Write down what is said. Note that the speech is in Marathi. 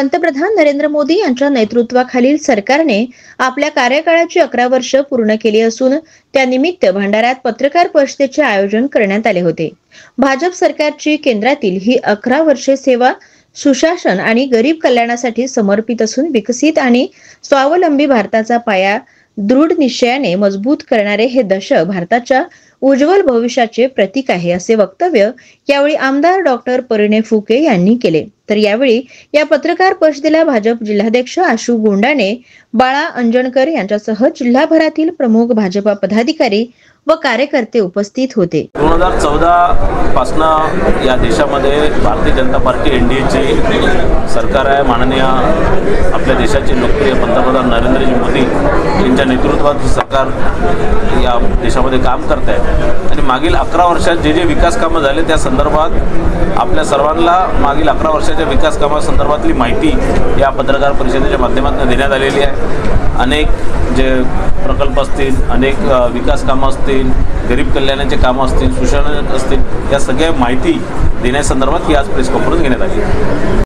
पंतप्रधान नरेंद्र मोदी यांच्या नेतृत्वाखालील सरकारने आपल्या कार्यकाळाची 11 वर्ष पूर्ण केली असून त्यानिमित्त भंडाऱ्यात पत्रकार परिषदेचे आयोजन करण्यात आले होते। भाजप सरकारची केंद्रातील ही 11 वर्षे सेवा सुशासन आणि गरीब कल्याणासाठी समर्पित असून विकसित आणि स्वावलंबी भारताचा पाया दृढ निश्चयाने मजबूत करणारे हे दशक भारताच्या उज्ज्वल भविष्याचे प्रतीक आहे, असे वक्तव्य यावेळी आमदार डॉक्टर परिणय फुके यांनी केले। तर यावेळी या पत्रकार परिषदेला भाजप जिल्हाध्यक्ष आशु गोंडाने, बाळा अंजणकर यांच्यासह जिल्हाभरातील प्रमुख भाजपा पदाधिकारी व कार्यकर्ते उपस्थित होते। 2014 पासून या देशामध्ये भारतीय जनता पार्टी एनडीएची सरकार आहे। माननीय आपल्या देशाचे लोकप्रिय पंतप्रधान नरेंद्रजी मोदी यांच्या नेतृत्वात सरकार या देशामध्ये काम करत आहे आणि मागील 11 वर्षात जे विकास कामं झाले त्या संदर्भात आपल्या सर्वांना मागील 11 वर्षाच्या विकास कामासंदर्भातली माहिती या पत्रकार परिषदेच्या माध्यमातून देण्यात आलेली आहे। अनेक जे प्रकल्प असतील, अनेक विकास कामं असतील, गरीब कल्याणाचे कामं असतील, सुशासन असतील, या सगळ्या माहिती देण्यासंदर्भात ही आज प्रेस कॉन्फरन्स घेण्यात आली।